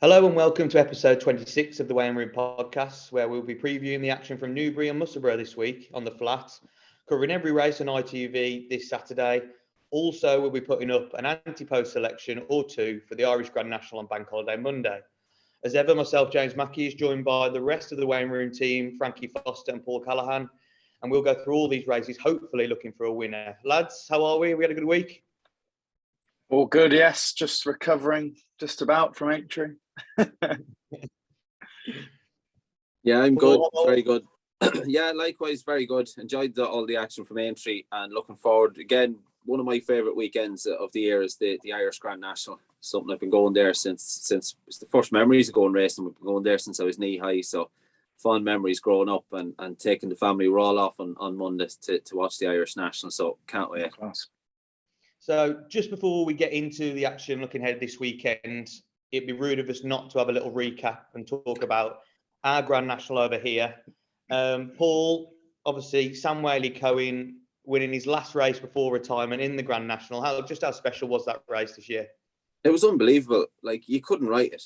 Hello and welcome to episode 26 of the Way and Room podcast, where we'll be previewing the action from Newbury and Musselburgh this week on the flat, covering every race on ITV this Saturday. Also, we'll be putting up an ante-post selection or two for the Irish Grand National on Bank Holiday Monday. As ever, myself, James Mackie, is joined by the rest of the Way and Room team, Frankie Foster and Paul Callaghan, and we'll go through all these races, hopefully looking for a winner. Lads, how are we? We had a good week? All good, yes. Just recovering just about from entry. Yeah, I'm good. Very good. Yeah, likewise, very good. Enjoyed all the action from entry and looking forward. Again, one of my favourite weekends of the year is the Irish Grand National. Something I've been going there since it's the first memories of going racing. We've been going there since I was knee high. So fond memories growing up and taking the family. We're all off on Monday to watch the Irish National. So can't wait. So just before we get into the action looking ahead this weekend, it'd be rude of us not to have a little recap and talk about our Grand National over here. Paul, obviously, Sam Whaley-Cohen winning his last race before retirement in the Grand National. How special was that race this year? It was unbelievable. Like, you couldn't write it.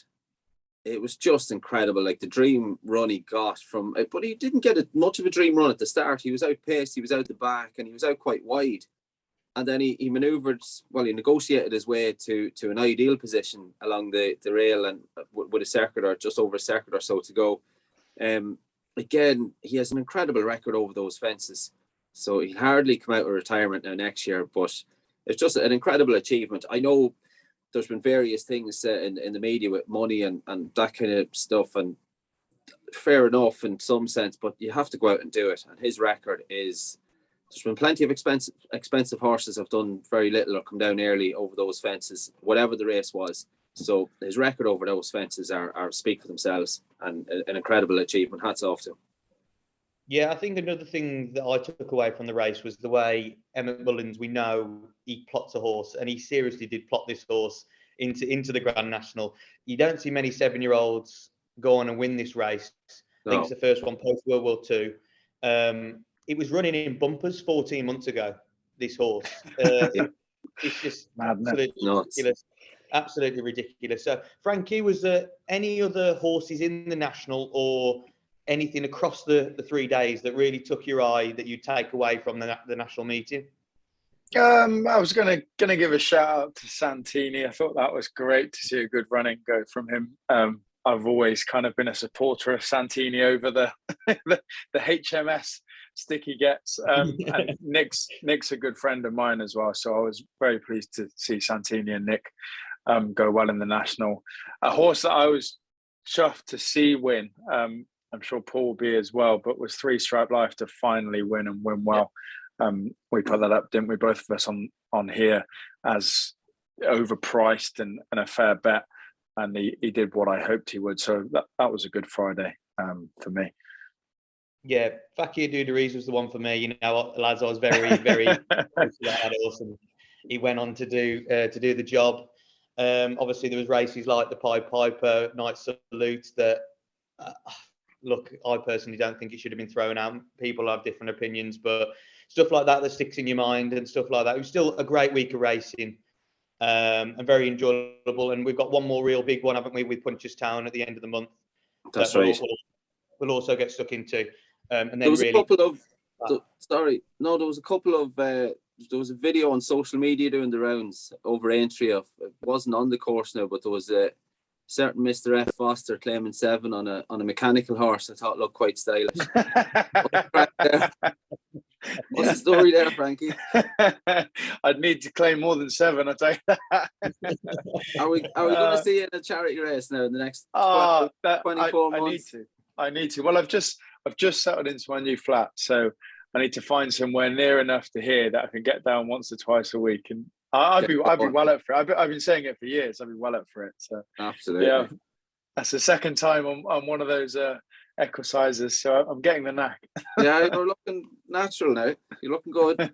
It was just incredible. Like, the dream run he got from... But he didn't get much of a dream run at the start. He was outpaced, he was out the back, and he was out quite wide. And then he manoeuvred, he negotiated his way to an ideal position along the rail and with a circuit or just over a circuit or so to go. Again, he has an incredible record over those fences. So he'll hardly come out of retirement now next year, but it's just an incredible achievement. I know there's been various things in the media with money and that kind of stuff, and fair enough in some sense, but you have to go out and do it. And his record is... There's been plenty of expensive horses have done very little or come down early over those fences, whatever the race was. So his record over those fences are speak for themselves, and an incredible achievement. Hats off to him. Yeah, I think another thing that I took away from the race was the way Emmett Mullins, we know he plots a horse, and he seriously did plot this horse into the Grand National. You don't see many 7-year-olds go on and win this race. I think it's the first one post World War II. It was running in bumpers 14 months ago, this horse. It's just absolutely ridiculous. So, Frankie, was there any other horses in the National or anything across the 3 days that really took your eye that you'd take away from the National meeting? I was gonna give a shout out to Santini. I thought that was great to see a good running go from him. I've always kind of been a supporter of Santini over the HMS stick he gets. And Nick's a good friend of mine as well, so I was very pleased to see Santini and Nick go well in the National. A horse that I was chuffed to see win, I'm sure Paul will be as well, but was 3 Stripe Life to finally win and win well. Yeah. We put that up, didn't we, both of us on here as overpriced and a fair bet, and he did what I hoped he would. So that was a good Friday for me. Yeah, Fakir Duderies was the one for me. You know, lads, I was very, very awesome. He went on to do the job. Obviously, there was races like the Pied Piper, Night Salute that, look, I personally don't think it should have been thrown out. People have different opinions, but stuff like that sticks in your mind and stuff like that. It was still a great week of racing and very enjoyable. And we've got one more real big one, haven't we, with Punchestown at the end of the month. That's right. We'll also get stuck into. And then there was really, a couple of there was a video on social media doing the rounds over entry of, it wasn't on the course now, but there was a certain Mr. F. Foster claiming 7 on a mechanical horse. I thought looked quite stylish. What's the story there, Frankie? I'd need to claim more than 7, I'll tell you that. Are we going to see you in a charity race now in the next 24 months? I need to. Well, I've just settled into my new flat, so I need to find somewhere near enough to here that I can get down once or twice a week, and I'd be well up for it. I've been saying it for years. I'd be well up for it. So absolutely, yeah, that's the second time I'm one of those equisizers, so I'm getting the knack. Yeah, you're looking natural now. You're looking good.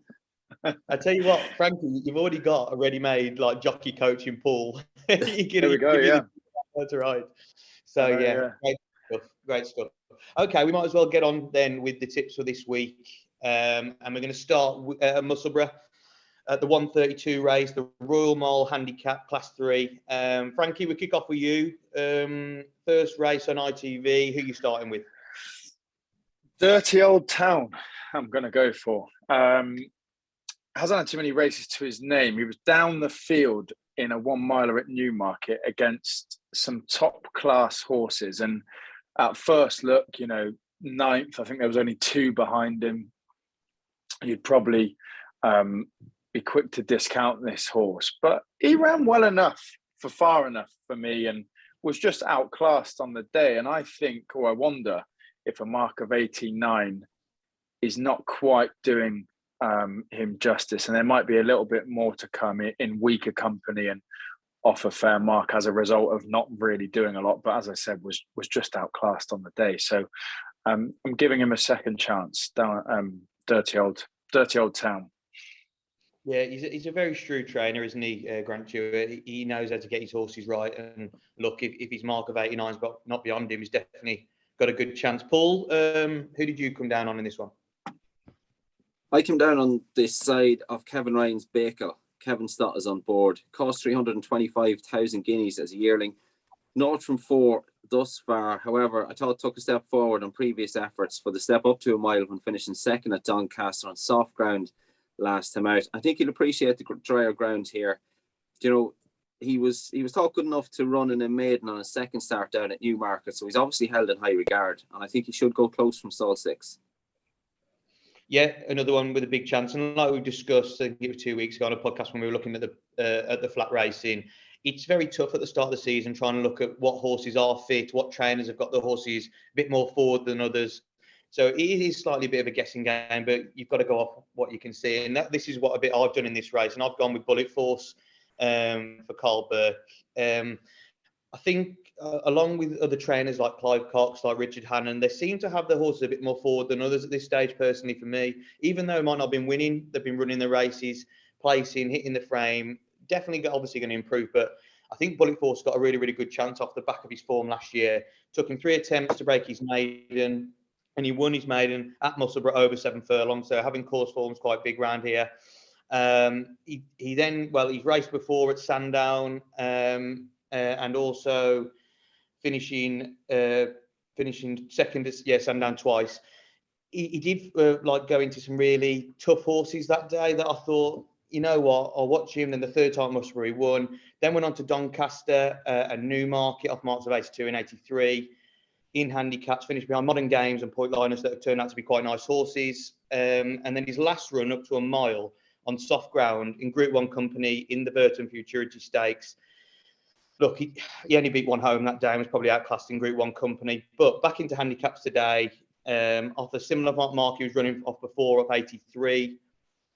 I tell you what, Frankie, you've already got a ready-made like jockey coaching pool. There we go. Yeah, that's right. So yeah. Great stuff. Okay, we might as well get on then with the tips for this week. And we're going to start at Musselburgh. at the 132 race, the Royal Mile Handicap Class 3. Frankie, we kick off with you. First race on ITV. Who are you starting with? Dirty Old Town, I'm going to go for. Hasn't had too many races to his name. He was down the field in a 1 miler at Newmarket against some top class horses. And at first look, you know, 9th, I think there was only 2 behind him. You'd probably be quick to discount this horse, but he ran well enough for far enough for me and was just outclassed on the day. And I think, or I wonder, if a mark of 89 is not quite doing him justice, and there might be a little bit more to come in weaker company and off a fair mark as a result of not really doing a lot. But as I said, was just outclassed on the day. So I'm giving him a second chance. Down Dirty Old Town. Yeah, he's a very shrewd trainer, isn't he, Grant Stewart? He knows how to get his horses right. And look, if his mark of 89's not beyond him, he's definitely got a good chance. Paul, who did you come down on in this one? I came down on this side of Kevin Ryan's Baker. Kevin Stott is on board. Cost 325,000 guineas as a yearling. Not from 4 thus far. However, I thought it took a step forward on previous efforts for the step up to a mile when finishing second at Doncaster on soft ground last time out. I think he'll appreciate the drier ground here. You know, he was thought good enough to run in a maiden on a second start down at Newmarket, so he's obviously held in high regard, and I think he should go close from stall 6. Yeah, another one with a big chance. And like we discussed, I think it was 2 weeks ago on a podcast when we were looking at the flat racing, it's very tough at the start of the season trying to look at what horses are fit, what trainers have got the horses a bit more forward than others. So it is slightly a bit of a guessing game, but you've got to go off what you can see. And this is what I've done in this race. And I've gone with Bullet Force for Carl Burke. I think along with other trainers like Clive Cox, like Richard Hannon, they seem to have the horses a bit more forward than others at this stage, personally, for me. Even though they might not have been winning, they've been running the races, placing, hitting the frame. Definitely obviously going to improve, but I think Bullet Force got a really, really good chance off the back of his form last year. Took him 3 attempts to break his maiden, and he won his maiden at Musselburgh over 7 furlongs. So having course form's quite big round here. He then, well, he's raced before at Sandown, and also finishing second at Sandown twice. He did go into some really tough horses that day that I thought, you know what, I'll watch him. Then the third time Musselburgh he won. Then went on to Doncaster and Newmarket off marks of 82 and 83. In handicaps, finished behind Modern Games and Point Liners that have turned out to be quite nice horses. And then his last run up to a mile on soft ground in Group 1 company in the Burton Futurity Stakes. Look, he only beat one home that day and was probably outclassed in Group 1 company. But back into handicaps today, off a similar mark he was running off before, up 83.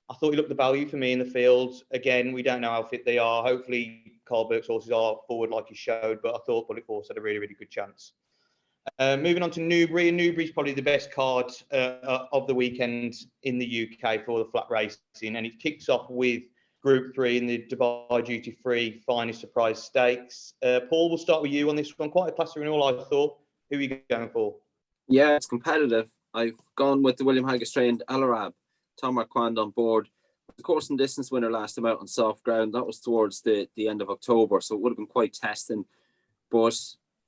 I thought he looked the value for me in the field. Again, we don't know how fit they are. Hopefully, Carl Burke's horses are forward like he showed, but I thought Bullet Force had a really, really good chance. Moving on to Newbury, and Newbury's probably the best card of the weekend in the UK for the flat racing, and it kicks off with Group 3 in the Dubai Duty Free Finest Surprise Stakes. Paul, we'll start with you on this one. Quite a class renewal, I thought. Who are you going for? Yeah, it's competitive. I've gone with the William Haggas trained Al Arab. Tom Marquand on board. The course and distance winner last time out on soft ground. That was towards the end of October, so it would have been quite testing. But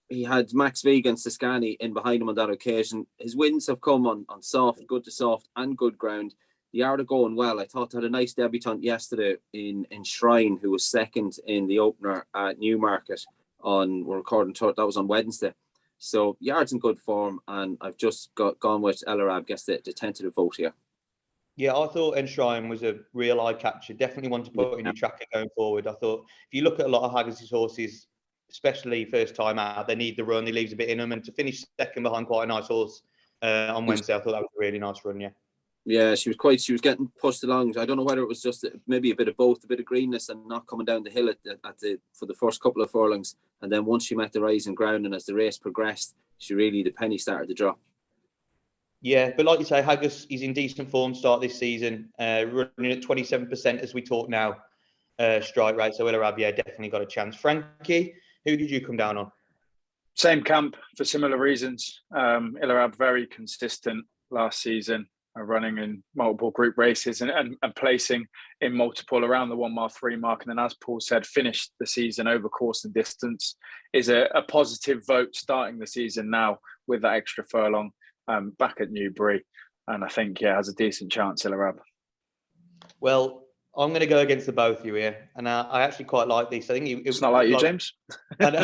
he had Max Vega and Siscani in behind him on that occasion. His wins have come on soft, good to soft, and good ground. The yard are going well. I thought they had a nice debutant yesterday in Shrine, who was second in the opener at Newmarket we're recording, that was on Wednesday. So yard's in good form, and I've just gone with El Arab, guess the tentative vote here. Yeah, I thought Enshrine was a real eye catcher. Definitely one to put in your tracker going forward. I thought if you look at a lot of Haggas' horses, especially first time out, they need the run. He leaves a bit in them, and to finish second behind quite a nice horse on Wednesday, I thought that was a really nice run. Yeah, she was getting pushed along. I don't know whether it was just maybe a bit of both, a bit of greenness and not coming down the hill for the first couple of furlongs, and then once she met the rising ground and as the race progressed, the penny started to drop. Yeah, but like you say, Haggas is in decent form start this season, running at 27% as we talk now, strike rate. So El Arab, definitely got a chance. Frankie, who did you come down on? Same camp for similar reasons. El Arab very consistent last season. running in multiple group races and placing in multiple around the 1 mile 3 mark. And then, as Paul said, finished the season over course and distance, is a positive vote starting the season now with that extra furlong back at Newbury. And I think, has a decent chance, Illarab. Well, I'm going to go against the both of you here, and I actually quite like this. I think it's not like you, James. The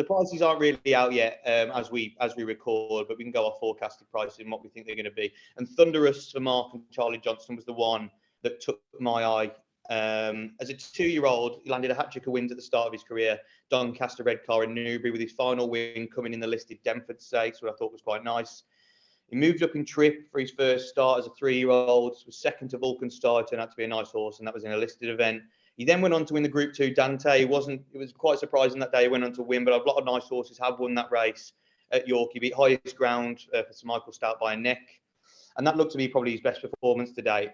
prices aren't really out yet as we record, but we can go off forecasted prices and what we think they're going to be. And Thunderous for Mark and Charlie Johnson was the one that took my eye. As a 2-year-old, he landed a hat-trick of wins at the start of his career. Doncaster Red Car in Newbury, with his final win coming in the listed Denford Stakes, which I thought was quite nice. He moved up in trip for his first start as a 3-year-old, was second to Vulcan Star, turned out to be a nice horse, and that was in a listed event. He then went on to win the Group 2 Dante. It was quite surprising that day he went on to win, but a lot of nice horses have won that race at York. He beat Highest Ground for Sir Michael Stout by a neck, and that looked to be probably his best performance to date.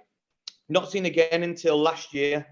Not seen again until last year.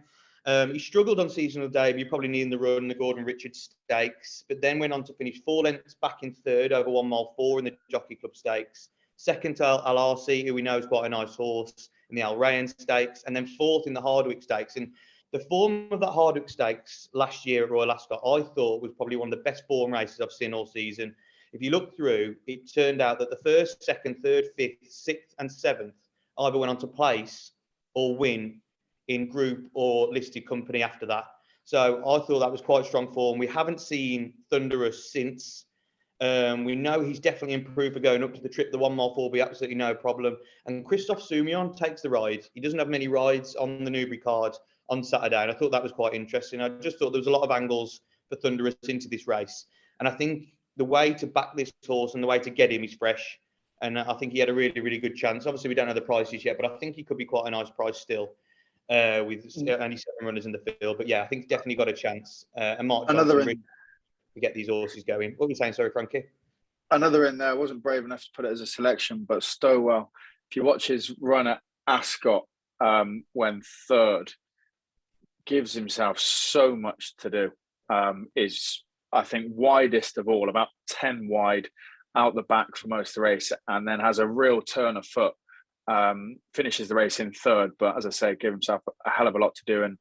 He struggled on seasonal debut, probably needing the run, the Gordon Richards Stakes, but then went on to finish 4 lengths back in third over 1 mile 4 in the Jockey Club Stakes. Second to Al Arsi, who we know is quite a nice horse, in the Al Rayyan Stakes, and then fourth in the Hardwick Stakes. And the form of that Hardwick Stakes last year at Royal Ascot, I thought was probably one of the best form races I've seen all season. If you look through, it turned out that the first, second, third, fifth, sixth, and seventh either went on to place or win in group or listed company after that. So I thought that was quite strong form. We haven't seen Thunderous since. We know he's definitely improved for going up to the trip. The 1 mile 4 will be absolutely no problem. And Christophe Soumillon takes the ride. He doesn't have many rides on the Newbury card on Saturday, and I thought that was quite interesting. I just thought there was a lot of angles for Thunderous into this race. And I think the way to back this horse and the way to get him is fresh. And I think he had a really, really good chance. Obviously, we don't know the prices yet, but I think he could be quite a nice price still with only 7 runners in the field. But yeah, I think he's definitely got a chance. And Mark Johnson to get these horses going. What were you saying? Sorry, Frankie. Another in there. I wasn't brave enough to put it as a selection, but Stowell, if you watch his run at Ascot when third, gives himself so much to do. Is, I think, widest of all, about 10 wide out the back for most of the race, and then has a real turn of foot. Finishes the race in third, but as I say, give himself a hell of a lot to do. And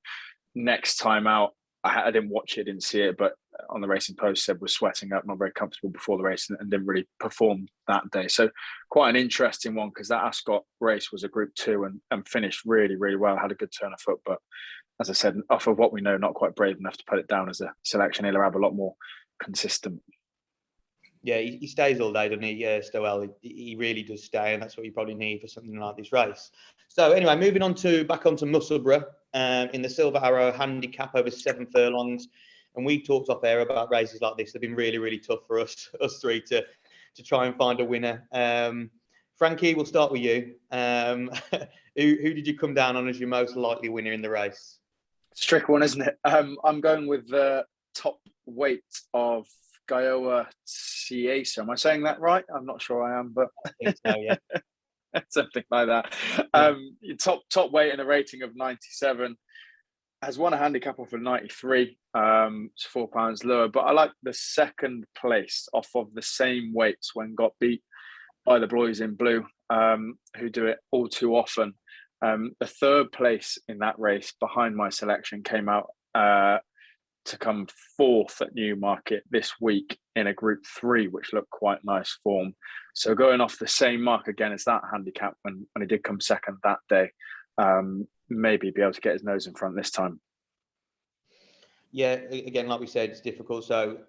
next time out, I didn't watch it, didn't see it, but on the Racing Post said was sweating up, not very comfortable before the race, and didn't really perform that day. So quite an interesting one, because that Ascot race was a Group 2 and finished really, really well, had a good turn of foot. But as I said, off of what we know, not quite brave enough to put it down as a selection. He'll have a lot more consistent. Yeah, he stays all day, doesn't he? Stowell, he really does stay, and that's what you probably need for something like this race. So anyway, moving on back onto Musselburgh in the Silver Arrow handicap over 7 furlongs. And we talked off air about races like this. They've been really, really tough for us three to try and find a winner. Frankie, we'll start with you. Who did you come down on as your most likely winner in the race? It's a tricky one, isn't it? I'm going with the top weight of Gaioa Ciesa. Am I saying that right? I'm not sure I am, but I think so, yeah. Something like that. Top weight in a rating of 97. Has won a handicap off of 93. It's £4 lower, but I like the second place off of the same weights when got beat by the boys in blue, who do it all too often. The third place in that race behind my selection came out to come fourth at Newmarket this week in a Group 3, which looked quite nice form. So going off the same mark again as that handicap when he did come second that day, maybe be able to get his nose in front this time. Yeah, again, like we said, it's difficult. So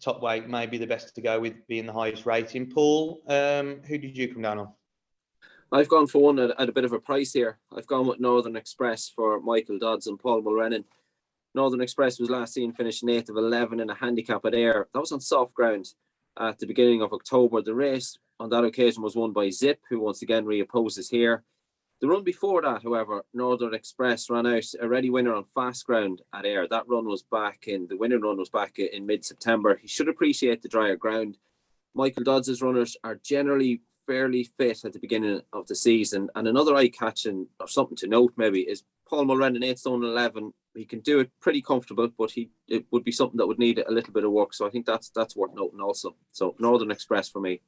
top weight may be the best to go with, being the highest rating. Paul, who did you come down on? I've gone for one at a bit of a price here. I've gone with Northern Express for Michael Dodds and Paul Mulrennan. Northern Express was last seen finishing 8th of 11 in a handicap at Ayr. That was on soft ground at the beginning of October. The race on that occasion was won by Zip, who once again reopposes here. The run before that, however, Northern Express ran out a ready winner on fast ground at Ayr. The winning run was back in mid-September. He should appreciate the drier ground. Michael Dodds' runners are generally fairly fit at the beginning of the season. And another eye-catching, or something to note maybe, is Paul Mulrennan, 8 stone 11. He can do it pretty comfortable, but it would be something that would need a little bit of work. So I think that's worth noting also. So Northern Express for me.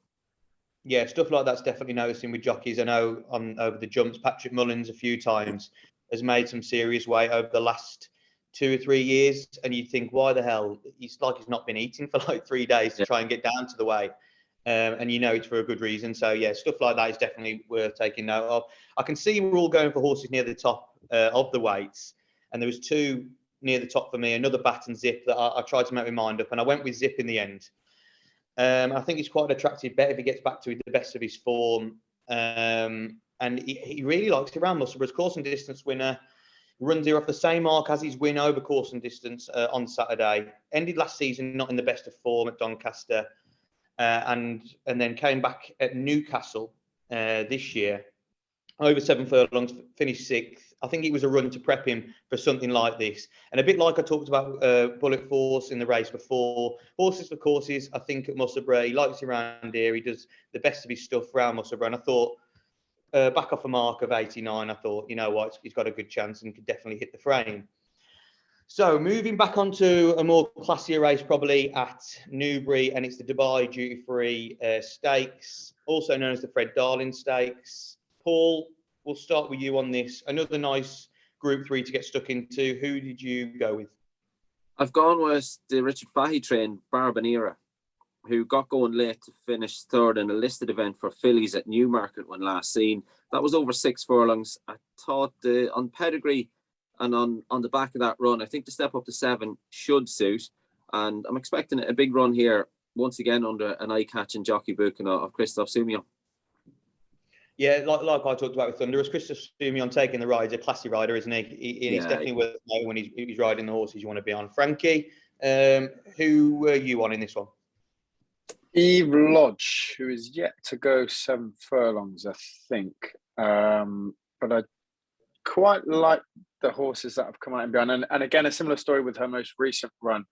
Yeah, stuff like that's definitely noticing with jockeys. I know on over the jumps, Patrick Mullins a few times has made some serious weight over the last 2 or 3 years, and you think, why the hell? He's like he's not been eating for like 3 days to Yeah. try and get down to the weight, and you know it's for a good reason. So yeah, stuff like that is definitely worth taking note of. I can see we're all going for horses near the top of the weights, and there was two near the top for me. Another Bat and Zip that I tried to make my mind up, and I went with Zip in the end. I think he's quite an attractive bet if he gets back to the best of his form. And he really likes it around Musselburgh's course and distance winner. Runs here off the same mark as his win over course and distance on Saturday. Ended last season not in the best of form at Doncaster, and then came back at Newcastle this year. Over 7 furlongs, finished 6th. I think it was a run to prep him for something like this. And a bit like I talked about Bullet Force in the race before, horses for courses, I think at Musselburgh, he likes it around here. He does the best of his stuff around Musselburgh. And I thought, back off a mark of 89, I thought, you know what, he's got a good chance and could definitely hit the frame. So moving back onto a more classier race, probably at Newbury, and it's the Dubai Duty Free Stakes, also known as the Fred Darling Stakes. Paul, we'll start with you on this. Another nice Group 3 to get stuck into. Who did you go with? I've gone with the Richard Fahey trained Barbanera, who got going late to finish third in a listed event for fillies at Newmarket when last seen. That was over 6 furlongs. I thought on pedigree and on the back of that run, I think the step up to 7 should suit. And I'm expecting a big run here, once again, under an eye-catching jockey booking of Christophe Soumillon. Yeah, like I talked about with Thunderous, Christophe Soumillon taking the ride, a classy rider, isn't he? He's definitely worth knowing when he's riding the horses you want to be on. Frankie, who were you on in this one? Eve Lodge, who is yet to go 7 furlongs, I think. But I quite like the horses that have come out and behind. And again, a similar story with her most recent run,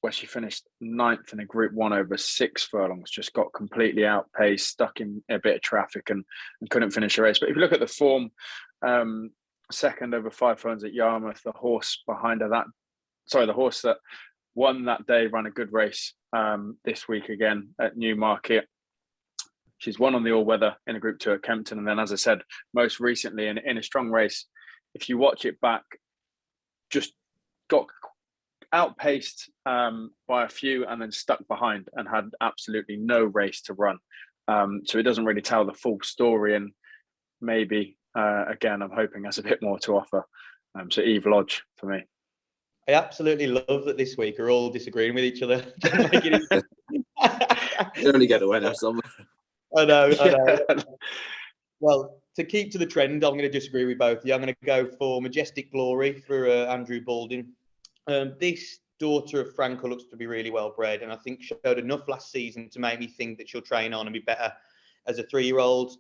where she finished 9th in a Group 1 over 6 furlongs, just got completely outpaced, stuck in a bit of traffic and couldn't finish a race. But if you look at the form, second over 5 furlongs at Yarmouth, the horse behind her, the horse that won that day ran a good race this week again at Newmarket. She's won on the all-weather in a Group 2 at Kempton. And then, as I said, most recently in a strong race, if you watch it back, just got outpaced by a few and then stuck behind and had absolutely no race to run. So it doesn't really tell the full story. And maybe, again, I'm hoping has a bit more to offer. So Eve Lodge for me. I absolutely love that this week we're all disagreeing with each other. Surely get a winner somewhere. I know. Well, to keep to the trend, I'm going to disagree with both of you. I'm going to go for Majestic Glory for Andrew Balding. This daughter of Franco looks to be really well bred, and I think showed enough last season to make me think that she'll train on and be better as a 3-year-old.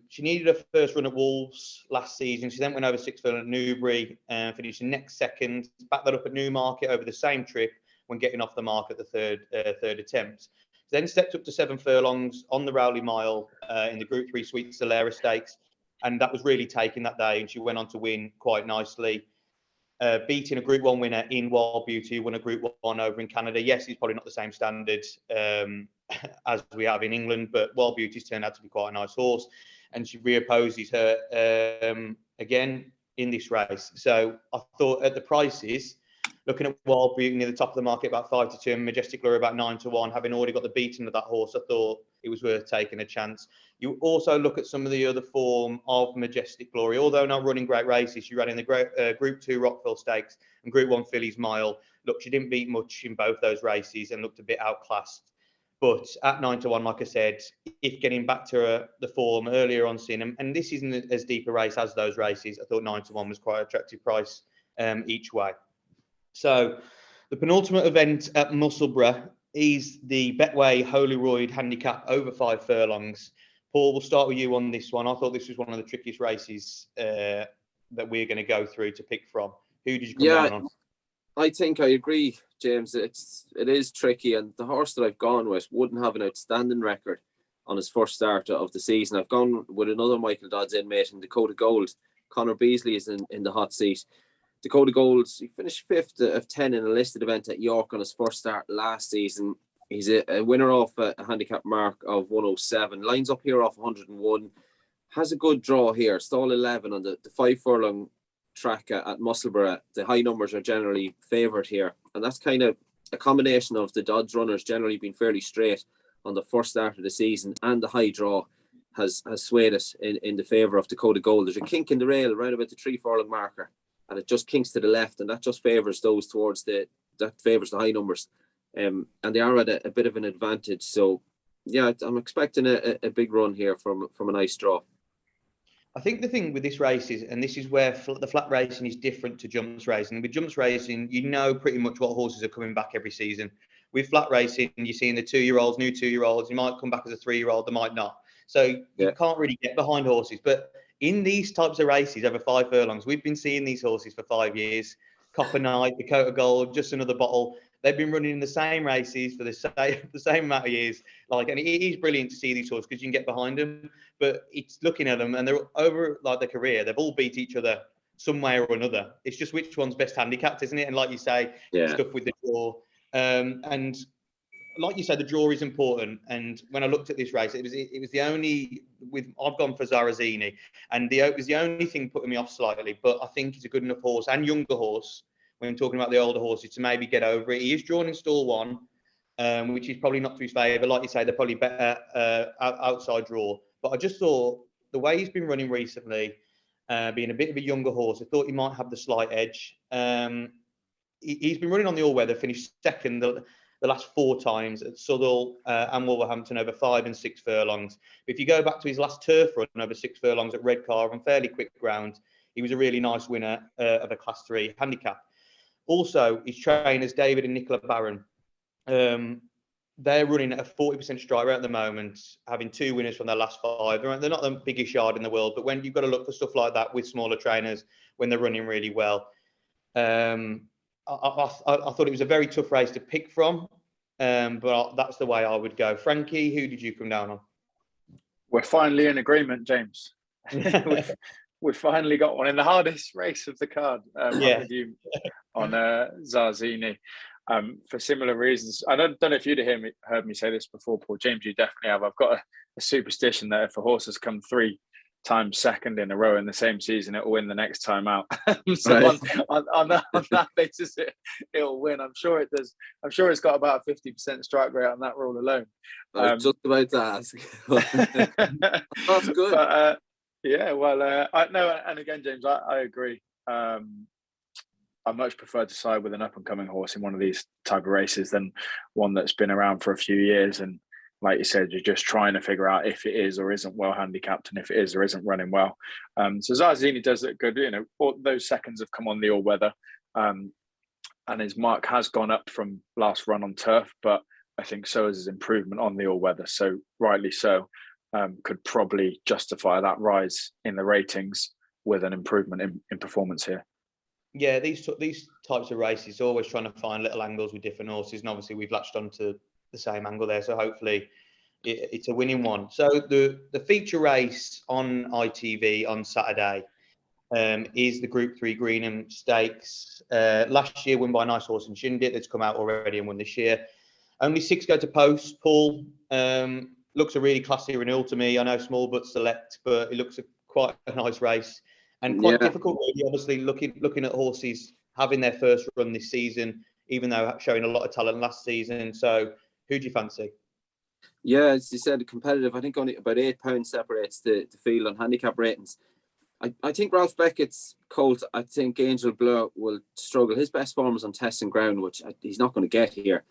She needed her first run at Wolves last season. She then went over 6 furlong at Newbury and finished next second. Backed that up at Newmarket over the same trip when getting off the mark at the third attempt. Then stepped up to 7 furlongs on the Rowley Mile in the Group 3 Sweet Solera Stakes, and that was really taken that day. And she went on to win quite nicely, beating a Group 1 winner in Wild Beauty, who won a Group 1 over in Canada. Yes, it's probably not the same standard as we have in England, but Wild Beauty's turned out to be quite a nice horse, and she reopposes her again in this race. So I thought at the prices, looking at Wild Beauty near the top of the market, about 5-2, and Majestic Glory about 9-1, having already got the beating of that horse, I thought it was worth taking a chance. You also look at some of the other form of Majestic Glory. Although not running great races, she ran in the Group 2 Rockville Stakes and Group 1 Fillies Mile. Look, she didn't beat much in both those races and looked a bit outclassed. But at 9-1, like I said, if getting back to the form earlier on seeing them, and this isn't as deep a race as those races, I thought 9-1 was quite an attractive price each way. So the penultimate event at Musselburgh is the BETWAY HOLYROOD handicap over 5 furlongs. Paul, we'll start with you on this one. I thought this was one of the trickiest races that we're going to go through to pick from. Who did you come down on? I think I agree, James. It is tricky, and the horse that I've gone with wouldn't have an outstanding record on his first start of the season. I've gone with another Michael Dodd's inmate in Dakota Gold. Connor Beasley is in the hot seat. Dakota Gold, he finished 5th of 10 in a listed event at York on his first start last season. He's a winner off a handicap mark of 107. Lines up here off 101. Has a good draw here. Stall 11 on the 5 furlong track at Musselburgh. The high numbers are generally favoured here. And that's kind of a combination of the Dodds runners generally being fairly straight on the first start of the season, and the high draw has swayed it in the favour of Dakota Gold. There's a kink in the rail around about the 3 furlong marker, and it just kinks to the left, and that just favours those towards that favours the high numbers. And they are at a bit of an advantage. So, yeah, I'm expecting a big run here from a nice draw. I think the thing with this race is, and this is where the flat racing is different to jumps racing. With jumps racing, you know pretty much what horses are coming back every season. With flat racing, you're seeing the 2-year-olds, new 2-year-olds. You might come back as a 3-year-old, they might not. So you can't really get behind horses. But in these types of races over 5 furlongs, we've been seeing these horses for 5 years. Copper Knight, Dakota Gold, Just Another Bottle. They've been running in the same races for the same amount of years. And it is brilliant to see these horses because you can get behind them. But it's looking at them, and they're over their career. They've all beat each other some way or another. It's just which one's best handicapped, isn't it? And like you say, stuff with the draw. And like you said, the draw is important. And when I looked at this race, it was the only I've gone for Zarazini, and it was the only thing putting me off slightly. But I think he's a good enough horse and younger horse when talking about the older horses to maybe get over it. He is drawn in stall 1, which is probably not to his favour. Like you say, they're probably better outside draw. But I just thought the way he's been running recently, being a bit of a younger horse, I thought he might have the slight edge. He's been running on the all-weather, finished second the last 4 times at Southall and Wolverhampton over 5 and 6 furlongs. But if you go back to his last turf run over 6 furlongs at Redcar on fairly quick ground, he was a really nice winner of a Class 3 handicap. Also, his trainers, David and Nicola Barron, they're running at a 40% strike rate at the moment, having 2 winners from their last 5. They're not the biggest yard in the world, but when you've got to look for stuff like that with smaller trainers, when they're running really well, I thought it was a very tough race to pick from, but that's the way I would go. Frankie, who did you come down on? We're finally in agreement, James. We've finally got one in the hardest race of the card. I'm with you on Zarazini. For similar reasons. I don't know if you'd heard me say this before, Paul. James, you definitely have. I've got a superstition that if a horse has come 3 times second in a row in the same season, it will win the next time out. So right. on that basis, it'll win. I'm sure it does. I'm sure it's got about a 50% strike rate on that rule alone. I was just about to ask. That's good. But, and again, James, I agree. I much prefer to side with an up-and-coming horse in one of these type of races than one that's been around for a few years. And like you said, you're just trying to figure out if it is or isn't well handicapped, and if it is or isn't running well. So Zarazini does look good. All those seconds have come on the all-weather, and his mark has gone up from last run on turf, but I think so is his improvement on the all-weather. So rightly so, could probably justify that rise in the ratings with an improvement in performance here. Yeah, these types of races, always trying to find little angles with different horses, and obviously we've latched onto the same angle there, so hopefully it's a winning one. So the feature race on ITV on Saturday is the Group 3 Greenham Stakes. Last year won by a nice horse in Shindit that's come out already and won this year. Only 6 go to post. Paul, looks a really classy renewal to me. I know small but select, but it looks quite a nice race. And quite difficult, really, obviously, looking at horses having their first run this season, even though showing a lot of talent last season. So who do you fancy? Yeah, as you said, competitive. I think only about £8 separates the field on handicap ratings. I think Ralph Beckett's colt, I think Angel Bleu will struggle. His best form is on testing ground, which he's not going to get here.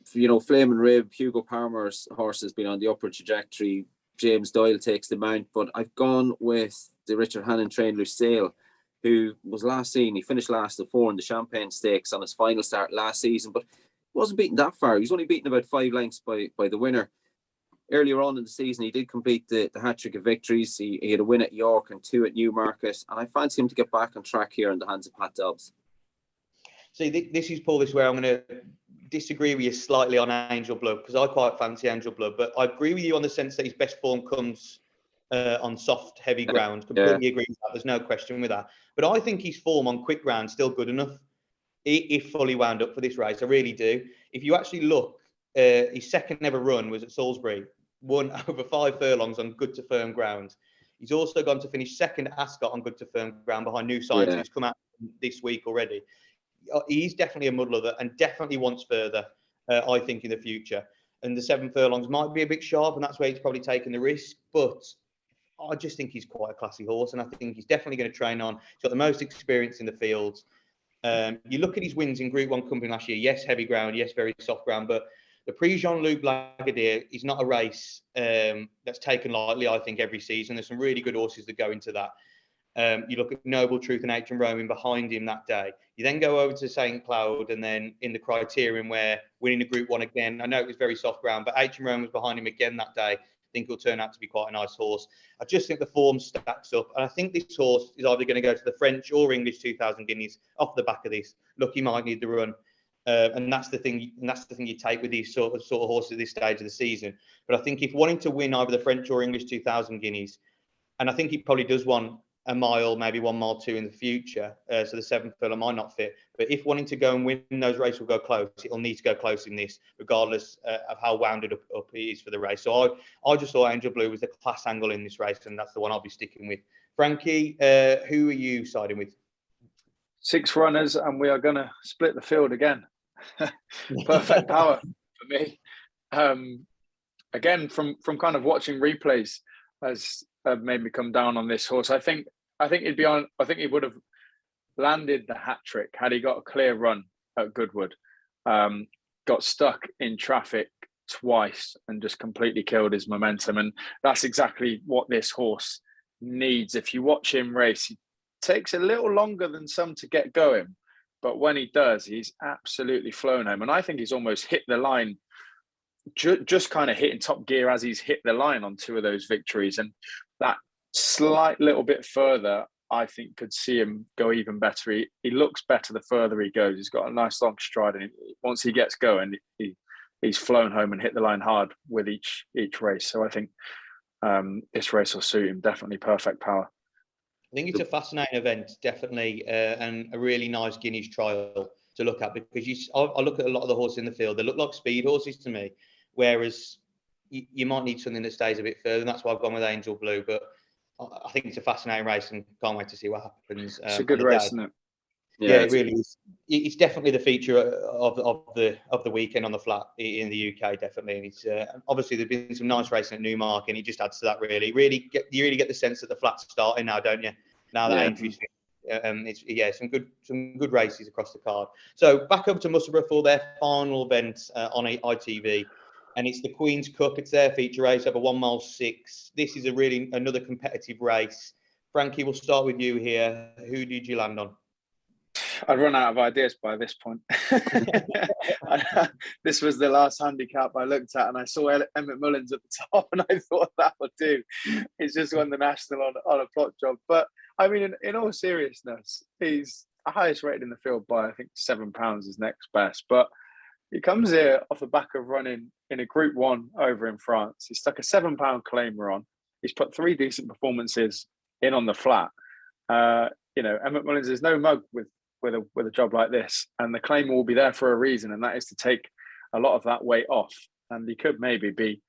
Flame and Rib, Hugo Palmer's horse has been on the upward trajectory. James Doyle takes the mount, but I've gone with the Richard Hannon trained Lucille, who was last seen. He finished last of 4 in the Champagne Stakes on his final start last season, but he wasn't beaten that far. He was only beaten about 5 lengths by the winner. Earlier on in the season, he did complete the hat-trick of victories. He had a win at York and 2 at Newmarket, and I fancy him to get back on track here in the hands of Pat Dobbs. See, this is, Paul, this where I'm going to disagree with you slightly on Angel Blood, because I quite fancy Angel Blood, but I agree with you on the sense that his best form comes on soft, heavy ground. Completely agree with that. There's no question with that. But I think his form on quick ground is still good enough if fully wound up for this race. I really do. If you actually look his second ever run was at Salisbury, won over 5 furlongs on good to firm ground. He's also gone to finish second at Ascot on good to firm ground behind New Science, who's come out this week already. He's definitely a mud lover and definitely wants further, I think, in the future. And the 7 furlongs might be a bit sharp, and that's where he's probably taken the risk. But I just think he's quite a classy horse, and I think he's definitely going to train on. He's got the most experience in the field. You look at his wins in Group 1 Company last year. Yes, heavy ground. Yes, very soft ground. But the Prix Jean-Luc Lagardère is not a race that's taken lightly, I think, every season. There's some really good horses that go into that. You look at Noble Truth and H&M Roman behind him that day. You then go over to St. Cloud, and then in the Criterion, where winning the Group 1 again, I know it was very soft ground, but H&M Roman was behind him again that day. I think he'll turn out to be quite a nice horse. I just think the form stacks up, and I think this horse is either going to go to the French or English 2,000 guineas off the back of this. Look, he might need the run. And that's the thing. And that's the thing you take with these sort of horses at this stage of the season. But I think if wanting to win either the French or English 2,000 guineas, and I think he probably does want a mile, maybe 1 mile 2 in the future. So the 7th furlong might not fit. But if wanting to go and win those races will go close, it'll need to go close in this, regardless of how wounded up he is for the race. So I just saw Angel Blue was the class angle in this race, and that's the one I'll be sticking with. Frankie, who are you siding with? 6 runners, and we are going to split the field again. Perfect power for me. Again, from kind of watching replays has made me come down on this horse. I think he'd be on. I think he would have landed the hat trick had he got a clear run at Goodwood. Got stuck in traffic twice and just completely killed his momentum. And that's exactly what this horse needs. If you watch him race, he takes a little longer than some to get going. But when he does, he's absolutely flown home. And I think he's almost hit the line, just kind of hitting top gear as he's hit the line on 2 of those victories. And that slight little bit further, I think, could see him go even better. He looks better the further he goes. He's got a nice long stride. And once he gets going, he's flown home and hit the line hard with each race. So I think this race will suit him. Definitely perfect power. I think it's a fascinating event, definitely, and a really nice Guineas trial to look at, because I look at a lot of the horses in the field. They look like speed horses to me, whereas you might need something that stays a bit further, and that's why I've gone with Angel Blue. But I think it's a fascinating race, and can't wait to see what happens. It's a good race, isn't it? Yeah, it really is. It's definitely the feature of the weekend on the flat in the UK, definitely. And it's obviously there's been some nice racing at Newmarket, and it just adds to that. You really get the sense that the flat's starting now, don't you? Now that entry's it's some good races across the card. So back up to Musselburgh for their final event on ITV, and it's the Queen's Cup. It's their feature race over 1 mile 6. This is another competitive race. Frankie, we'll start with you here. Who did you land on? I'd run out of ideas by this point. This was the last handicap I looked at, and I saw Emmett Mullins at the top, and I thought that would do. He's just won the national on a plot job. But I mean, in all seriousness, he's the highest rated in the field by, I think, £7 is next best. But he comes here off the back of running in a Group 1 over in France. He stuck a £7 claimer on. He's put 3 decent performances in on the flat. Emmett Mullins is no mug with a job like this, and the claim will be there for a reason, and that is to take a lot of that weight off. And he could maybe be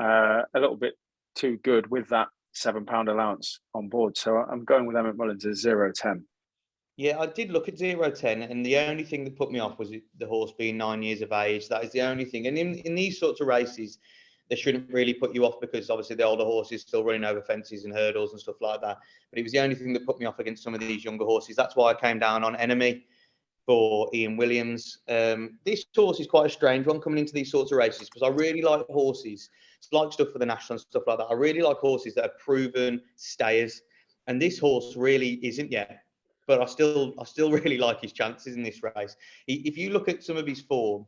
a little bit too good with that £7 allowance on board. So I'm going with Emmett Mullins as 0-10. Yeah, I did look at 0-10, and the only thing that put me off was the horse being 9 years of age. That is the only thing. And in these sorts of races, they shouldn't really put you off, because obviously the older horses still running over fences and hurdles and stuff like that. But it was the only thing that put me off against some of these younger horses. That's why I came down on Enemy for Ian Williams. This horse is quite a strange one coming into these sorts of races, because I really like horses. It's like stuff for the national and stuff like that. I really like horses that are proven stayers, and this horse really isn't yet. But I still really like his chances in this race. If you look at some of his form,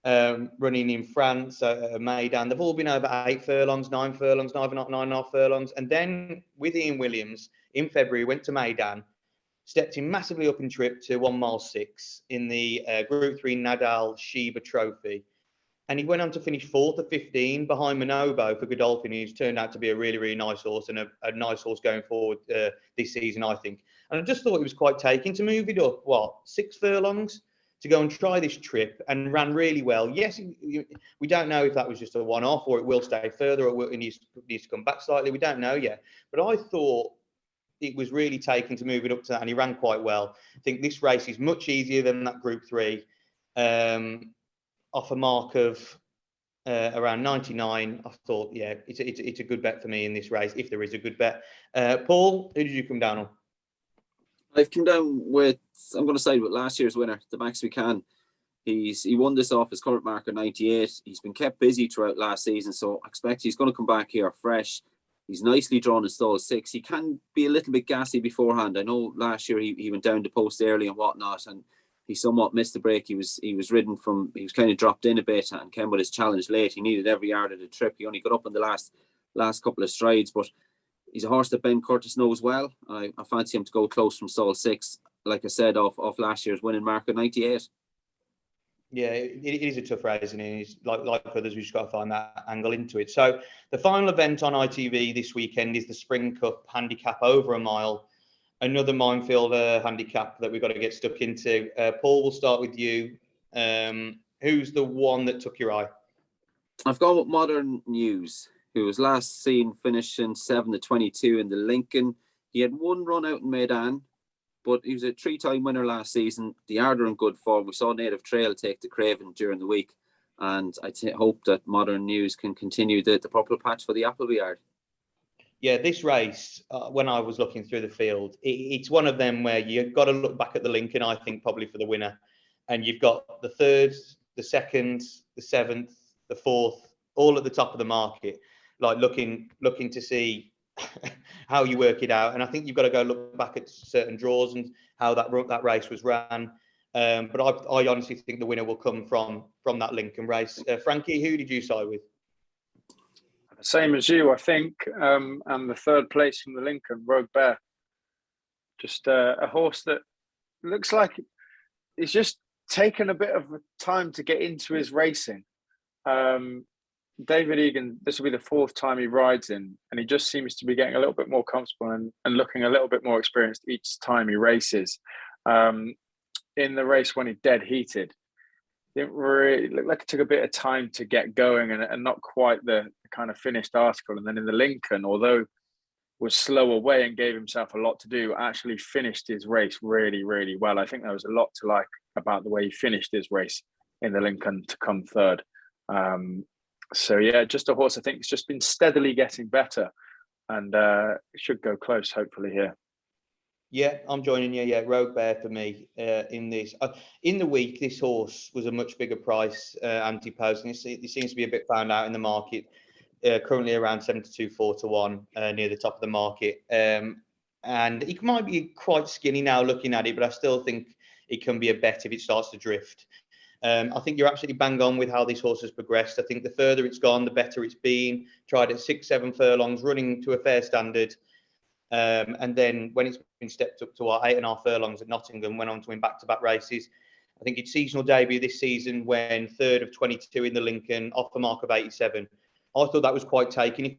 running in France, Maidan, they've all been over 8 furlongs, 9 furlongs, 9.5 furlongs. And then with Ian Williams in February, went to Maidan, stepped him massively up in trip to 1 mile 6 in the Group 3 Nadal Sheba Trophy. And he went on to finish 4th of 15 behind Manobo for Godolphin, who's turned out to be a really, really nice horse, and a nice horse going forward this season, I think. And I just thought it was quite taking to move it up, 6 furlongs to go and try this trip and ran really well. Yes, we don't know if that was just a one-off or it will stay further or it needs to come back slightly. We don't know yet. But I thought it was really taken to move it up to that, and he ran quite well. I think this race is much easier than that Group 3, off a mark of around 99. I thought, yeah, it's a good bet for me in this race, if there is a good bet. Paul, who did you come down on? I've come down with, I'm going to side with last year's winner, the Max We Can. He won this off his current marker 98. He's been kept busy throughout last season, so I expect he's going to come back here fresh. He's nicely drawn in stall 6. He can be a little bit gassy beforehand. I know last year he went down to post early and whatnot, and he somewhat missed the break. He was ridden from, he was kind of dropped in a bit and came with his challenge late. He needed every yard of the trip. He only got up on the last couple of strides, but he's a horse that Ben Curtis knows well. I fancy him to go close from stall 6, like I said, off last year's winning marker 98. Yeah, it is a tough race, and it's like others, we've just got to find that angle into it. So the final event on ITV this weekend is the Spring Cup Handicap over a mile. Another minefield handicap that we've got to get stuck into. Paul, we'll start with you. Who's the one that took your eye? I've gone with Modern News, who was last seen finishing 7-22 in the Lincoln. He had one run out in Maidan, but he was a 3-time winner last season. The yard are in good form. We saw Native Trail take the Craven during the week, and I hope that Modern News can continue the purple patch for the Appleby yard. Yeah, this race, when I was looking through the field, it's one of them where you've got to look back at the Lincoln, I think, probably for the winner. And you've got the 3rd, the 2nd, the 7th, the 4th, all at the top of the market, like looking to see how you work it out. And I think you've got to go look back at certain draws and how that race was ran. But I honestly think the winner will come from that Lincoln race. Frankie, who did you side with? Same as you, I think. And the 3rd place from the Lincoln, Rogue Bear. Just a horse that looks like he's just taken a bit of time to get into his racing. David Egan, this will be the 4th time he rides in, and he just seems to be getting a little bit more comfortable and looking a little bit more experienced each time he races. In the race when he dead heated, didn't really look like it took a bit of time to get going and not quite the kind of finished article. And then in the Lincoln, although was slow away and gave himself a lot to do, actually finished his race really, really well. I think there was a lot to like about the way he finished his race in the Lincoln to come 3rd. So yeah, just a horse I think has just been steadily getting better, and should go close hopefully here. Yeah, I'm joining you. Yeah, Rogue Bear for me in this. In the week, this horse was a much bigger price, ante-post, and it seems to be a bit found out in the market. Currently around 72 4-1 near the top of the market. And he might be quite skinny now looking at it, but I still think it can be a bet if it starts to drift. I think you're absolutely bang on with how this horse has progressed. I think the further it's gone, the better it's been. Tried at 6-7 furlongs, running to a fair standard. And then when it's been stepped up to 8.5 furlongs at Nottingham, went on to win back-to-back races. I think its seasonal debut this season when 3rd of 22 in the Lincoln, off a mark of 87. I thought that was quite taken. If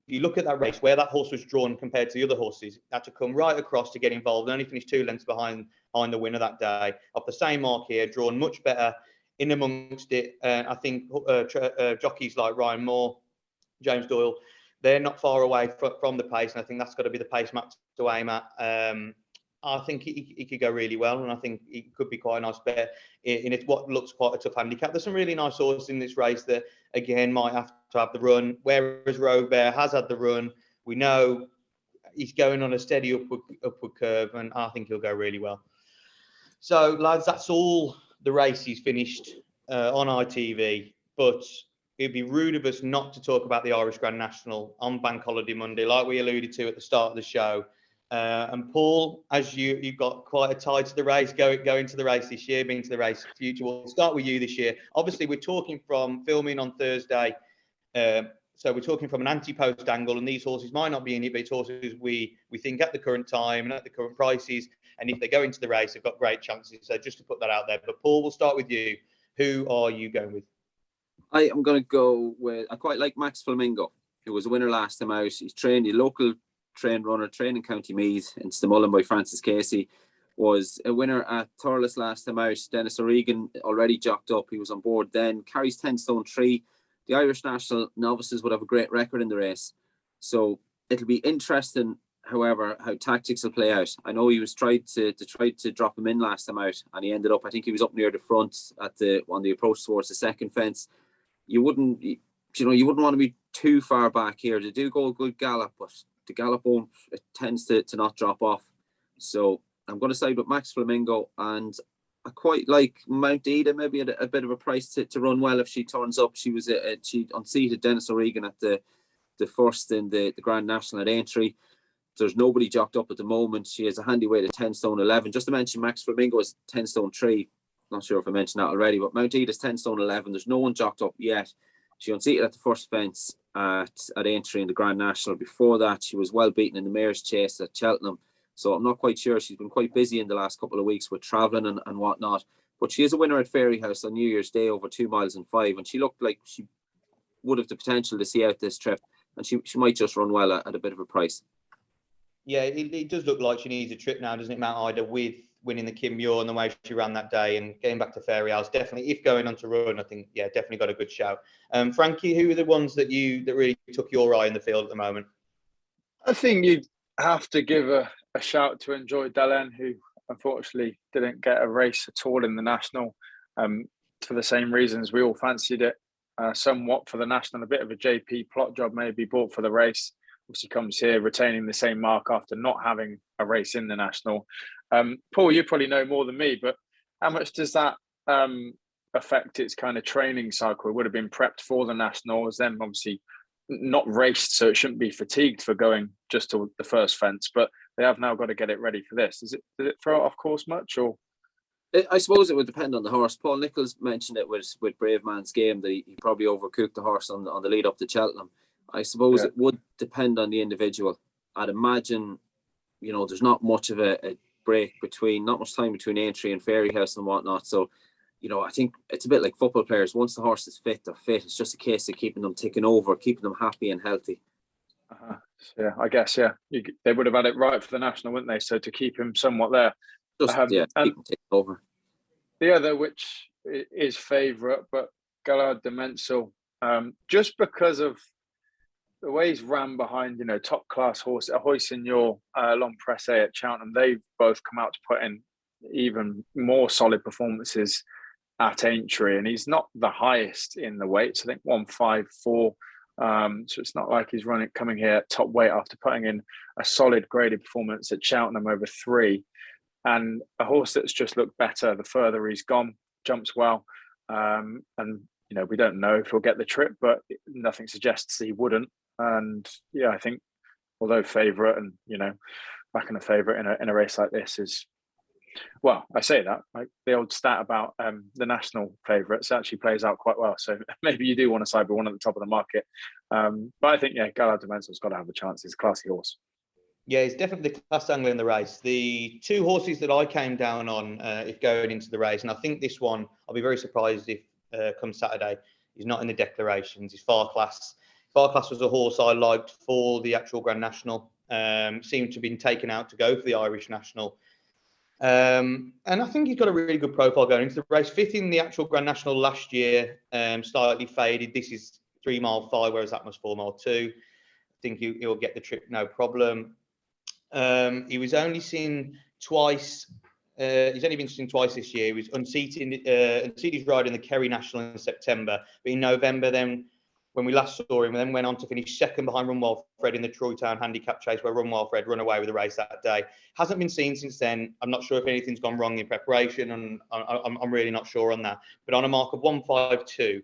you look at that race, where that horse was drawn compared to the other horses, had to come right across to get involved, only finished 2 lengths behind the winner that day. Off the same mark here, drawn much better in amongst it. I think jockeys like Ryan Moore, James Doyle, they're not far away from the pace, and I think that's got to be the pace max to aim at. I think he could go really well, and I think he could be quite a nice bet in what looks quite a tough handicap. There's some really nice horses in this race that, again, might have to have the run, whereas Rogue Bear has had the run. We know he's going on a steady upward curve, and I think he'll go really well. So, lads, that's all the races finished on ITV, but it'd be rude of us not to talk about the Irish Grand National on Bank Holiday Monday, like we alluded to at the start of the show. And Paul, as you've got quite a tie to the race, going to the race this year, being to the race future. We'll start with you this year. Obviously, we're talking from filming on Thursday, so we're talking from an ante-post angle, and these horses might not be in it, but it's horses we think at the current time and at the current prices, and if they go into the race, they've got great chances. So just to put that out there. But Paul, we'll start with you. Who are you going with? I am going to go with, I quite like Max Flamingo, who was a winner last time out. He's trained, a local trained runner, trained in County Meath in Stamullen by Francis Casey. was a winner at Thurles last time out. Dennis O'Regan already jocked up. He was on board then. Carries 10 stone 3. The Irish national novices would have a great record in the race. So it'll be interesting, however, how tactics will play out. I know he was tried to drop him in last time out, and he ended up, I think he was up near the front on the approach towards the second fence. You wouldn't want to be too far back here. They do go a good gallop, but the gallop it tends to not drop off. So I'm going to side with Max Flamingo, and I quite like Mount Ida, maybe at a bit of a price to run well if she turns up. She unseated Dennis O'Regan at the first in the Grand National at Aintree. There's nobody jocked up at the moment. She has a handy weight of 10 stone 11. Just to mention, Max Flamingo is 10 stone 3. Not sure if I mentioned that already, but Mount Ida is 10 stone 11. There's no one jocked up yet. She unseated at the first fence at Aintree in the Grand National. Before that, she was well beaten in the Mayor's Chase at Cheltenham. So I'm not quite sure. She's been quite busy in the last couple of weeks with travelling and whatnot. But she is a winner at Fairyhouse on New Year's Day over 2 miles and 5. And she looked like she would have the potential to see out this trip. And she might just run well at a bit of a price. Yeah, it does look like she needs a trip now, doesn't it, Mount Ida, with winning the Kim Muir and the way she ran that day and getting back to Fairyhouse. Definitely, if going on to run, I think, yeah, definitely got a good shout. Frankie, who are the ones that really took your eye in the field at the moment? I think you'd have to give a shout to Enjoy Delen, who unfortunately didn't get a race at all in the National for the same reasons. We all fancied it somewhat for the National, a bit of a JP plot job maybe bought for the race. Obviously comes here retaining the same mark after not having a race in the National. Paul, you probably know more than me, but how much does that affect its kind of training cycle? It would have been prepped for the Nationals, then obviously not raced, so it shouldn't be fatigued for going just to the first fence, but they have now got to get it ready for this. Did it throw it off course much? Or I suppose it would depend on the horse. Paul Nicholls mentioned it with Brave Man's Game that he probably overcooked the horse on the lead up to Cheltenham. I suppose it would depend on the individual. I'd imagine, there's not much of a break not much time between Aintree and Fairyhouse and whatnot. So, I think it's a bit like football players. Once the horse is fit, they're fit. It's just a case of keeping them ticking over, keeping them happy and healthy. Yeah, I guess, yeah. They would have had it right for the National, wouldn't they? So to keep him somewhat there. Keep him ticking over. The other, which is favourite, but Callaghan and Frankie, just because of the way he's ran behind, top class horse, Hoysignor, Long Presse at Cheltenham, they've both come out to put in even more solid performances at Aintree, and he's not the highest in the weights. I think 154. So it's not like he's coming here at top weight after putting in a solid graded performance at Cheltenham over 3, and a horse that's just looked better the further he's gone. Jumps well, and we don't know if he'll get the trip, but nothing suggests he wouldn't. And yeah, I think although favourite and backing a favourite in a race like this is, well, I say that, like the old stat about the National favourites actually plays out quite well. So maybe you do want to side with one at the top of the market. But I think, Callaghan and Frankie's got to have a chance. He's a classy horse. Yeah, he's definitely the class angler in the race. The 2 horses that I came down on if going into the race, and I think this one, I'll be very surprised if come Saturday, he's not in the declarations. He's Far Class. Far Class was a horse I liked for the actual Grand National. Seemed to have been taken out to go for the Irish National. And I think he's got a really good profile going into the race. 5th in the actual Grand National last year, slightly faded. This is 3 mile 5, whereas that was 4 mile 2. I think he'll get the trip no problem. He was only seen twice. He's only been seen twice this year. He was unseated his ride in the Kerry National in September, but in November then, when we last saw him, and then went on to finish 2nd behind Runwell Fred in the Troy Town Handicap Chase, where Runwell Fred run away with the race that day. Hasn't been seen since then. I'm not sure if anything's gone wrong in preparation, and I'm really not sure on that. But on a mark of 152,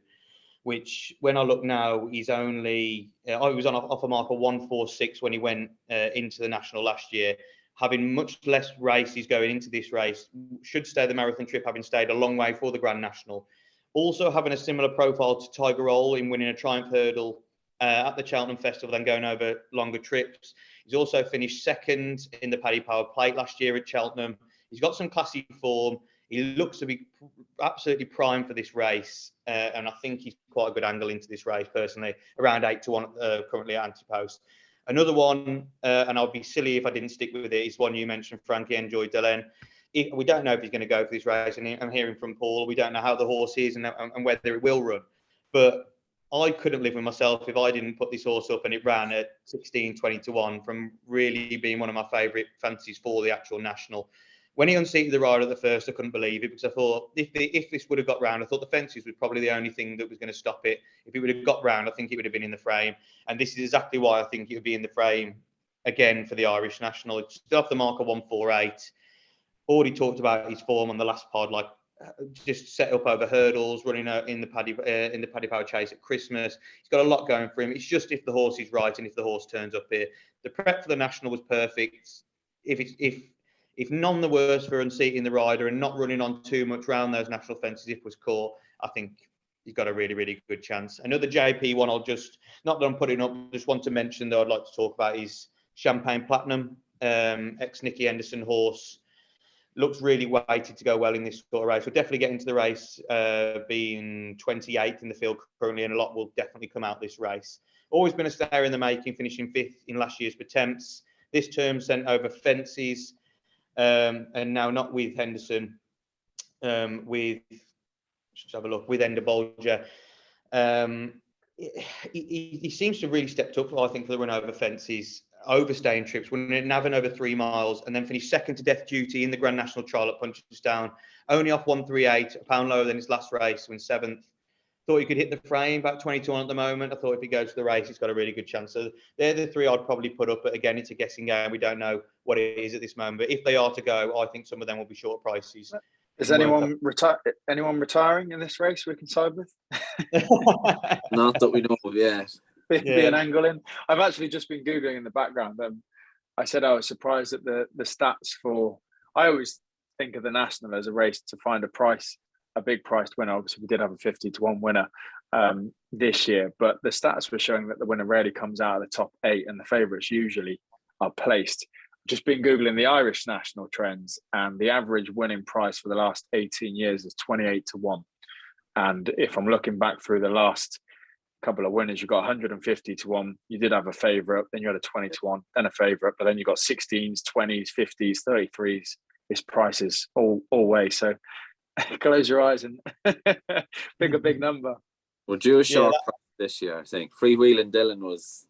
which when I look now, he's only, I was on off a mark of 146 when he went into the National last year. Having much less races going into this race, should stay the marathon trip, having stayed a long way for the Grand National. Also having a similar profile to Tiger Roll in winning a Triumph Hurdle at the Cheltenham Festival and going over longer trips. He's also finished 2nd in the Paddy Power Plate last year at Cheltenham. He's got some classy form. He looks to be absolutely prime for this race. And I think he's quite a good angle into this race, personally. Around 8-1 currently at ante-post. Another one, and I'll be silly if I didn't stick with it, is one you mentioned, Frankie, Enjoy Delen. we don't know if he's going to go for this race, and I'm hearing from Paul, we don't know how the horse is and whether it will run. But I couldn't live with myself if I didn't put this horse up and it ran at 16, 20 to 1 from really being one of my favourite fancies for the actual national. When he unseated the rider at the first, I couldn't believe it, because I thought if this would have got round, I thought the fences was probably the only thing that was going to stop it. If it would have got round, I think it would have been in the frame. And this is exactly why I think it would be in the frame again for the Irish national. It's still off the mark of 148. Already talked about his form on the last pod, like just set up over hurdles, running in the Paddy Power Chase at Christmas. He's got a lot going for him. It's just if the horse is right and if the horse turns up here. The prep for the national was perfect. If none the worse for unseating the rider and not running on too much round those national fences if was caught, I think he's got a really, really good chance. Another JP one, I'll just, not that I'm putting up, just want to mention that I'd like to talk about is Champagne Platinum, ex-Nicky Henderson horse. Looks really weighted to go well in this sort of race. We'll definitely get into the race, being 28th in the field currently, and a lot will definitely come out this race. Always been a star in the making, finishing 5th in last year's attempts. This term sent over fences, and now not with Henderson, with, let's have a look, with Ender Bolger. He seems to have really stepped up, I think, for the run over fences, overstaying trips, winning at Navan over 3 miles, and then finished second to Death Duty in the Grand National Trial at Punchestown, only off 138, a pound lower than his last race, went 7th. Thought he could hit the frame, about 22 at the moment. I thought if he goes to the race, he's got a really good chance. So they're the 3 I'd probably put up, but again, it's a guessing game. We don't know what it is at this moment, but if they are to go, I think some of them will be short prices. Is anyone retiring in this race we can side with? Not that we know of yet. Be an angle in. I've actually just been Googling in the background. I said I was surprised at the stats for. I always think of the national as a race to find a big priced winner. Obviously, we did have a 50 to 1 winner this year, but the stats were showing that the winner rarely comes out of the top 8, and the favourites usually are placed. Just been Googling the Irish national trends, and the average winning price for the last 18 years is 28 to 1. And if I'm looking back through the last couple of winners, you got 150 to 1. You did have a favourite, then you had a 20 to 1, then a favourite, but then you got 16s, 20s, 50s, 33s. This price is all way. So close your eyes and pick a big number. We're due a sharp price this year, I think. Freewheeling Dylan was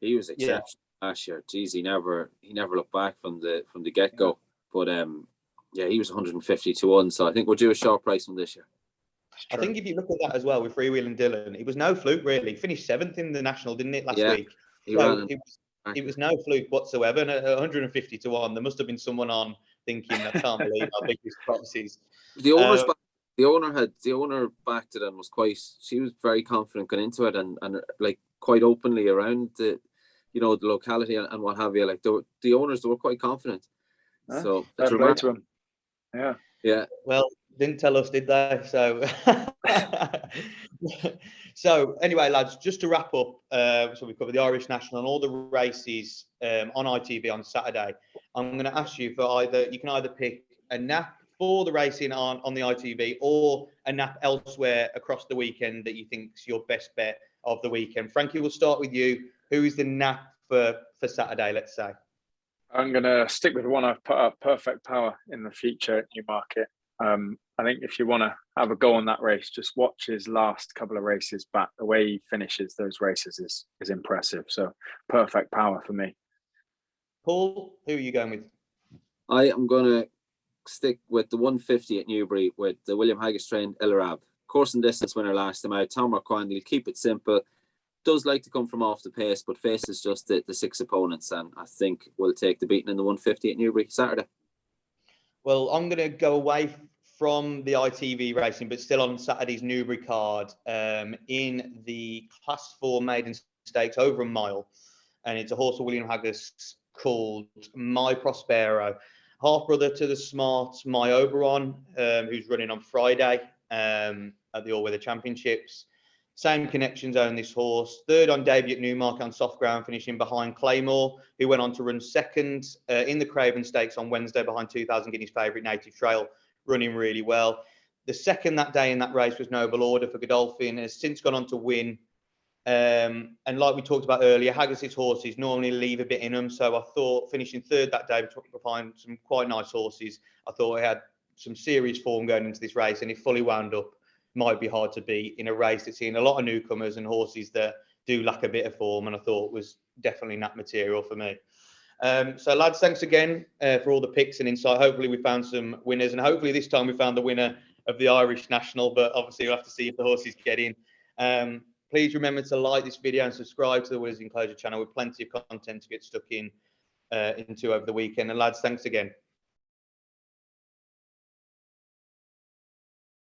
exceptional last year. Geez, he never looked back from the get go. But he was 150 to 1. So I think we're due a sharp price from this year. I think if you look at that as well with Freewheeling Dylan, it was no fluke really. He finished 7th in the national, didn't it, last week? It was no fluke whatsoever. And at 150 to 1, there must have been someone on thinking, I can't believe how big this price is. The owner backed it and she was very confident going into it and like quite openly around the locality and what have you. Like the owners, they were quite confident. So that's remarkable. Yeah. Well, didn't tell us, did they? So anyway, lads, just to wrap up, so we covered the Irish National and all the races on ITV on Saturday. I'm going to ask you for you can either pick a nap for the racing on the ITV or a nap elsewhere across the weekend that you think's your best bet of the weekend. Frankie, we'll start with you. Who is the nap for Saturday, let's say? I'm going to stick with the one I've put up, Perfect Power, in the feature at Newmarket. I think if you want to have a go on that race, just watch his last couple of races back. The way he finishes those races is impressive. So Perfect Power for me. Paul, who are you going with? I am going to stick with the 150 at Newbury with the William Haggis trained El Arab. Course and distance winner last time out. Tom Marquand, he'll keep it simple. Does like to come from off the pace, but faces just the 6 opponents, and I think we'll take the beating in the 150 at Newbury Saturday. Well, I'm going to go away from the ITV racing, but still on Saturday's Newbury card, in the Class 4 maiden stakes over a mile, and it's a horse of William Haggis called My Prospero, half brother to the smart My Oberon, who's running on Friday at the All Weather Championships. Same connections own this horse. Third on debut at Newmarket on soft ground, finishing behind Claymore, who went on to run second in the Craven Stakes on Wednesday behind 2,000 Guineas favourite Native Trail, running really well. The second that day in that race was Noble Order for Godolphin, has since gone on to win And like we talked about earlier, Haggis's horses normally leave a bit in them. So I thought finishing third that day, we find some quite nice horses. I thought I had some serious form going into this race, and it fully wound up. Might be hard to beat in a race that's seen a lot of newcomers and horses that do lack a bit of form, and I thought was definitely that material for me. So lads, thanks again for all the picks and insight. Hopefully we found some winners, and hopefully this time we found the winner of the Irish National, but obviously we'll have to see if the horses get in. Please remember to like this video and subscribe to the Winners Enclosure channel with plenty of content to get stuck into over the weekend. And lads, thanks again.